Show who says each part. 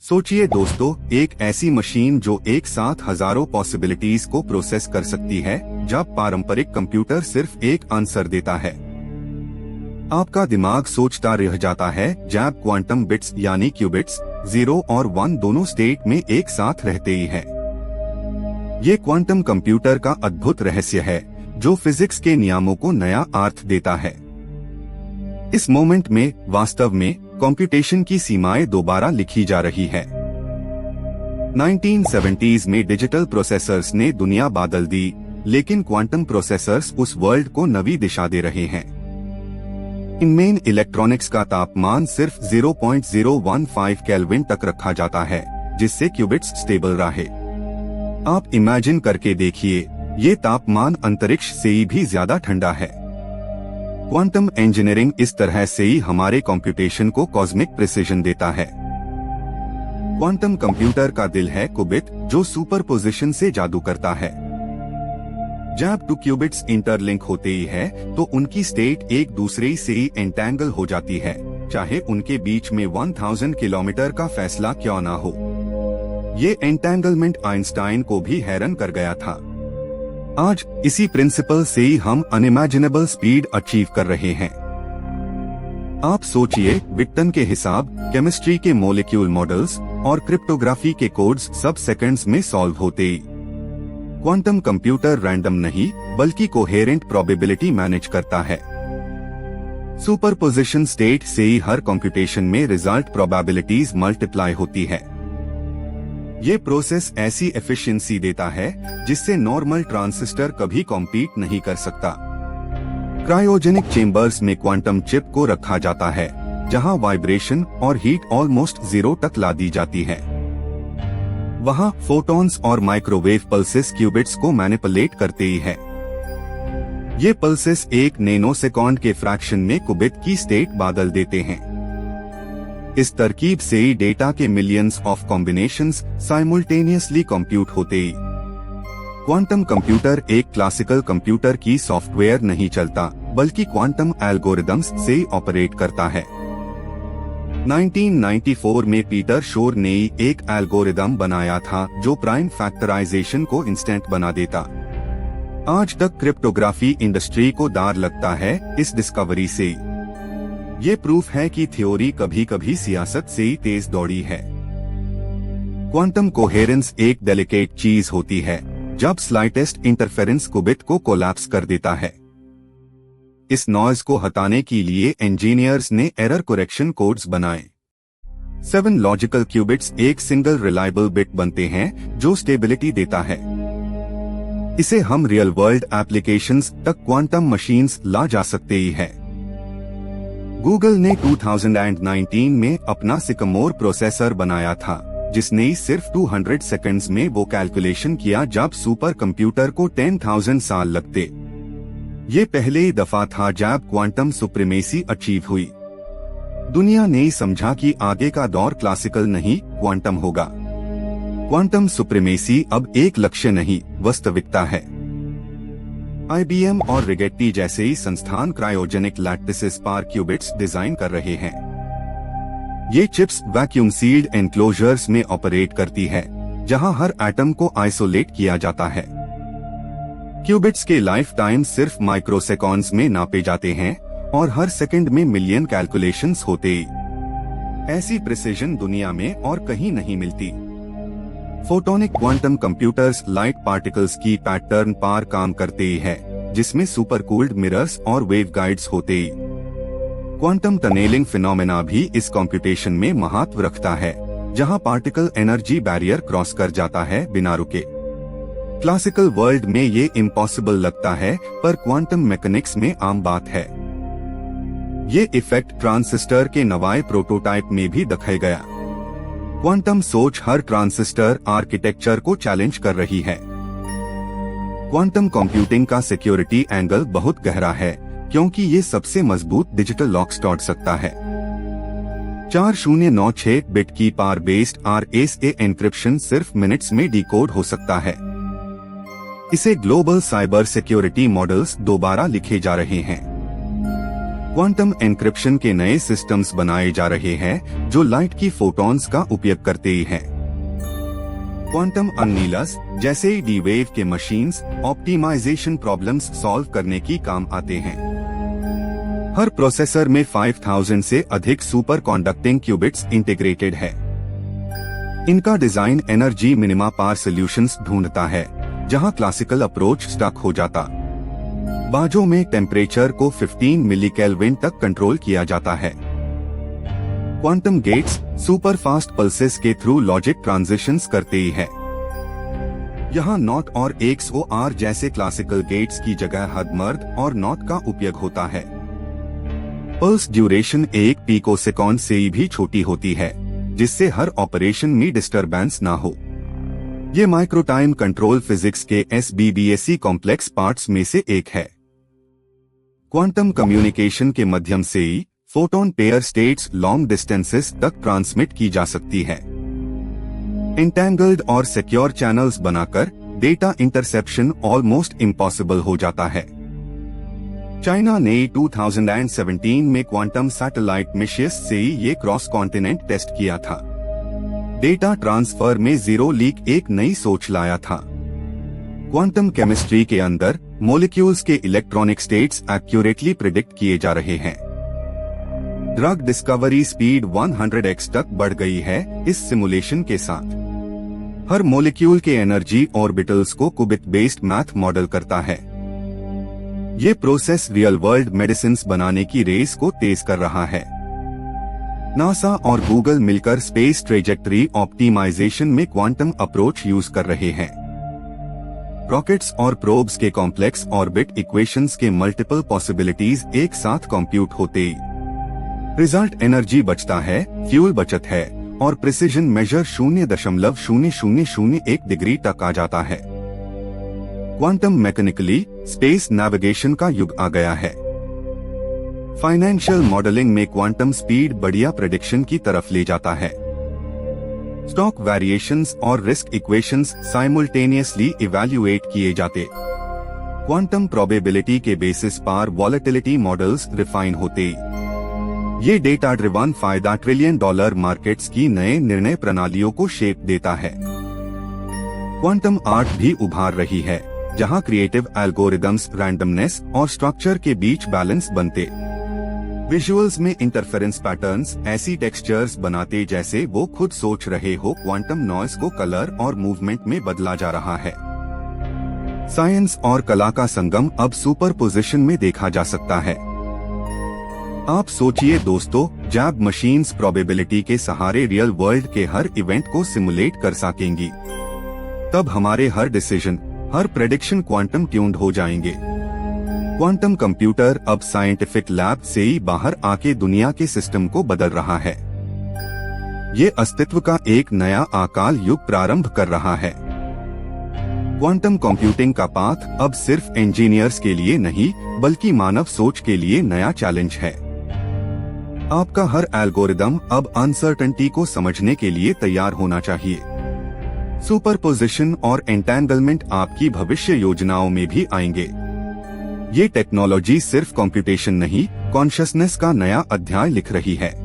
Speaker 1: सोचिए दोस्तों, एक ऐसी मशीन जो एक साथ हजारों पॉसिबिलिटीज को प्रोसेस कर सकती है, जब पारंपरिक कंप्यूटर सिर्फ एक आंसर देता है। आपका दिमाग सोचता रह जाता है जब क्वांटम बिट्स यानी क्यूबिट्स 0 और 1 दोनों स्टेट में एक साथ रहते ही है। ये क्वांटम कंप्यूटर का अद्भुत रहस्य है जो फिजिक्स के नियमों को नया अर्थ देता है। इस मोमेंट में वास्तव में कंप्यूटेशन की सीमाएं दोबारा लिखी जा रही है। 1970s में डिजिटल प्रोसेसर्स ने दुनिया बदल दी, लेकिन क्वांटम प्रोसेसर्स उस वर्ल्ड को नई दिशा दे रहे हैं। इनमें इलेक्ट्रॉनिक्स का तापमान सिर्फ 0.015 केल्विन तक रखा जाता है, जिससे क्यूबिट्स स्टेबल रहे। आप इमेजिन करके देखिए, ये तापमान अंतरिक्ष से भी ज्यादा ठंडा है। क्वांटम इंजीनियरिंग इस तरह से ही हमारे कंप्यूटेशन को कॉस्मिक प्रिसिजन देता है। क्वांटम कंप्यूटर का दिल है क्यूबिट, जो सुपरपोजिशन से जादू करता है। जब 2 क्यूबिट्स इंटरलिंक होते ही है तो उनकी स्टेट एक दूसरे से ही एंटेंगल हो जाती है, चाहे उनके बीच में 1000 किलोमीटर का फैसला क्यों ना हो। ये एंटेंगलमेंट आइंस्टाइन को भी हैरान कर गया था। आज इसी प्रिंसिपल से ही हम अनइमेजिनेबल स्पीड अचीव कर रहे हैं। आप सोचिए, विक्टन के हिसाब, केमिस्ट्री के मॉलिक्यूल मॉडल्स और क्रिप्टोग्राफी के कोड्स सब सेकंड्स में सॉल्व होते ही। क्वांटम कंप्यूटर रैंडम नहीं बल्कि कोहेरेंट प्रोबेबिलिटी मैनेज करता है। सुपरपोजिशन स्टेट से ही हर कंप्यूटेशन में रिजल्ट प्रोबेबिलिटीज मल्टीप्लाई होती है। ये प्रोसेस ऐसी एफिशिएंसी देता है जिससे नॉर्मल ट्रांजिस्टर कभी कॉम्पीट नहीं कर सकता। क्रायोजेनिक चेम्बर्स में क्वांटम चिप को रखा जाता है, जहां वाइब्रेशन और हीट ऑलमोस्ट 0 तक ला दी जाती है। वहां फोटॉन्स और माइक्रोवेव पल्सेस क्यूबिट्स को मैनिपुलेट करते ही है। ये पल्सेस एक नैनोसेकंड के फ्रैक्शन में क्यूबिट की स्टेट बदल देते हैं। इस तरकीब से ही डेटा के millions of combinations simultaneously compute होते ही। क्वांटम कंप्यूटर एक क्लासिकल कंप्यूटर की सॉफ्टवेयर नहीं चलता, बल्कि क्वांटम एल्गोरिदम्स से ऑपरेट करता है। 1994 में पीटर शोर ने एक एल्गोरिदम बनाया था जो प्राइम फैक्टराइजेशन को इंस्टेंट बना देता। आज तक क्रिप्टोग्राफी इंडस्ट्री को दार लगता है इस डिस्कवरी से। ये प्रूफ है कि थ्योरी कभी कभी सियासत से ही तेज दौड़ी है। क्वांटम कोहेरेंस एक डेलिकेट चीज होती है, जब स्लाइटेस्ट इंटरफेरेंस क्यूबिट को कोलैप्स कर देता है। इस नॉइज को हटाने के लिए इंजीनियर्स ने एरर करेक्शन कोड्स बनाए। 7 लॉजिकल क्यूबिट्स एक सिंगल रिलायबल बिट बनते हैं जो स्टेबिलिटी देता है। इसे हम रियल वर्ल्ड एप्लीकेशंस तक क्वांटम मशीन्स ला जा सकते ही है। गूगल ने 2019 में अपना सिकमोर प्रोसेसर बनाया था, जिसने सिर्फ 200 सेकंड्स में वो कैलकुलेशन किया जब सुपर कंप्यूटर को 10,000 साल लगते। ये पहले ही दफा था जब क्वांटम सुप्रीमेसी अचीव हुई। दुनिया ने समझा कि आगे का दौर क्लासिकल नहीं क्वांटम होगा। क्वांटम सुप्रीमेसी अब एक लक्ष्य नहीं, वास्तविकता है। IBM और रिगेट्टी जैसे ही संस्थान क्रायोजेनिक लैटिसेस पर क्यूबिट्स डिजाइन कर रहे हैं। ये चिप्स वैक्यूम सील्ड एनक्लोजर्स में ऑपरेट करती है, जहां हर एटम को आइसोलेट किया जाता है। क्यूबिट्स के लाइफ टाइम सिर्फ माइक्रोसेकंड्स में नापे जाते हैं और हर सेकंड में मिलियन कैलकुलेशंस होते। ऐसी प्रिसिजन दुनिया में और कहीं नहीं मिलती। Photonic quantum computers light particles की पैटर्न पर काम करते ही है, जिसमें सुपरकूल्ड मिरर्स और वेवगाइड्स होते ही। क्वांटम टनेलिंग फिनोमेना भी इस कंप्यूटेशन में महत्व रखता है, जहां पार्टिकल एनर्जी बैरियर क्रॉस कर जाता है बिना रुके। क्लासिकल वर्ल्ड में ये इम्पॉसिबल लगता है, पर क्वांटम मैकेनिक्स में आम बात है। ये इफेक्ट ट्रांजिस्टर के नवाए प्रोटोटाइप में भी दिखाया गया। क्वांटम सोच हर ट्रांजिस्टर आर्किटेक्चर को चैलेंज कर रही है। क्वांटम कंप्यूटिंग का सिक्योरिटी एंगल बहुत गहरा है, क्योंकि ये सबसे मजबूत डिजिटल लॉक्स तोड़ सकता है। 4096 बिट की पार बेस्ड RSA एन्क्रिप्शन सिर्फ मिनट्स में डिकोड हो सकता है। इसे ग्लोबल साइबर सिक्योरिटी मॉडल्स दोबारा लिखे जा रहे हैं। क्वांटम एन्क्रिप्शन के नए सिस्टम्स बनाए जा रहे हैं जो लाइट की फोटॉन्स का उपयोग करते हैं। क्वांटम अन्नीलर्स जैसे डी वेव के मशीन्स ऑप्टिमाइजेशन प्रॉब्लम्स सॉल्व करने की काम आते हैं। हर प्रोसेसर में 5000 से अधिक सुपर कंडक्टिंग क्यूबिट्स इंटीग्रेटेड है। इनका डिजाइन एनर्जी मिनिमा पार सॉल्यूशंस ढूंढता है, जहां क्लासिकल अप्रोच स्टक हो जाता। बाजों में टेम्परेचर को 15 मिली केल्विन तक कंट्रोल किया जाता है। Quantum gates super fast pulses के थ्रू लॉजिक ट्रांजिशंस करते ही है। यहाँ नॉट और XOR जैसे क्लासिकल गेट्स की जगह हदमर्द और नॉट का उपयोग होता है। पल्स ड्यूरेशन 1 पिकोसेकंड से भी छोटी होती है, जिससे हर ऑपरेशन में डिस्टरबेंस ना हो। ये माइक्रो टाइम कंट्रोल फिजिक्स के SBBSE कॉम्प्लेक्स पार्ट्स में से एक है। क्वांटम कम्युनिकेशन के माध्यम से ही photon pair states long distances तक ट्रांसमिट की जा सकती है। एंटेंगल्ड और सिक्योर चैनल्स बनाकर डेटा इंटरसेप्शन ऑलमोस्ट इम्पॉसिबल हो जाता है। चाइना ने 2017 में क्वांटम सैटेलाइट मिशेस से ये क्रॉस कॉन्टिनेंट टेस्ट किया था। डेटा ट्रांसफर में जीरो लीक एक नई सोच लाया था। क्वांटम केमिस्ट्री के अंदर मॉलिक्यूल्स के इलेक्ट्रॉनिक स्टेट्स एक्यूरेटली प्रिडिक्ट किए जा रहे हैं। ड्रग डिस्कवरी स्पीड 100x तक बढ़ गई है इस सिमुलेशन के साथ। हर मॉलिक्यूल के एनर्जी ऑर्बिटल्स को क्यूबिक बेस्ड मैथ मॉडल करता है। ये प्रोसेस रियल वर्ल्ड मेडिसिन बनाने की रेस को तेज कर रहा है। नासा और गूगल मिलकर स्पेस ट्रेजेक्टरी ऑप्टिमाइजेशन में क्वांटम अप्रोच यूज कर रहे हैं। रॉकेट्स और प्रोब्स के कॉम्प्लेक्स ऑर्बिट इक्वेशंस के मल्टीपल पॉसिबिलिटीज एक साथ कंप्यूट होते ही रिजल्ट एनर्जी बचता है, फ्यूल बचत है और प्रिसिजन मेजर 0.0001 डिग्री तक आ जाता है। क्वांटम मैकेनिकली स्पेस नेविगेशन का युग आ गया है। फाइनेंशियल मॉडलिंग में क्वांटम स्पीड बढ़िया प्रेडिक्शन की तरफ ले जाता है। स्टॉक वेरिएशंस और रिस्क इक्वेशंस साइमल्टेनियसली इवैल्यूएट किए जाते। क्वांटम प्रोबेबिलिटी के बेसिस पर वॉलेटिलिटी मॉडल्स रिफाइन होते। ये डेटा ड्रिवन फायदा $1 ट्रिलियन मार्केट्स की नए निर्णय प्रणालियों को शेप देता है। क्वांटम आर्ट भी उभार रही है, जहां क्रिएटिव एल्गोरिदम्स रैंडमनेस और स्ट्रक्चर के बीच बैलेंस बनते। विजुअल्स में इंटरफेरेंस पैटर्न्स ऐसी टेक्सचर्स बनाते जैसे वो खुद सोच रहे हो। क्वांटम नॉइज को कलर और मूवमेंट में बदला जा रहा है। साइंस और कला का संगम अब सुपरपोजिशन में देखा जा सकता है। आप सोचिए दोस्तों, जब मशीन्स प्रोबेबिलिटी के सहारे रियल वर्ल्ड के हर इवेंट को सिमुलेट कर सकेंगी, तब हमारे हर डिसीजन, हर प्रेडिक्शन क्वांटम ट्यून्ड हो जाएंगे। क्वांटम कंप्यूटर अब साइंटिफिक लैब से ही बाहर आके दुनिया के सिस्टम को बदल रहा है। ये अस्तित्व का एक नया आकाल युग प्रारंभ कर रहा है। क्वांटम कंप्यूटिंग का पाथ अब सिर्फ इंजीनियर्स के लिए नहीं, बल्कि मानव सोच के लिए नया चैलेंज है। आपका हर एल्गोरिदम अब अनसर्टेनिटी को समझने के लिए तैयार होना चाहिए। सुपरपोजिशन और एंटेंगलमेंट आपकी भविष्य योजनाओं में भी आएंगे। ये टेक्नोलॉजी सिर्फ कंप्यूटेशन नहीं, कॉन्शियसनेस का नया अध्याय लिख रही है।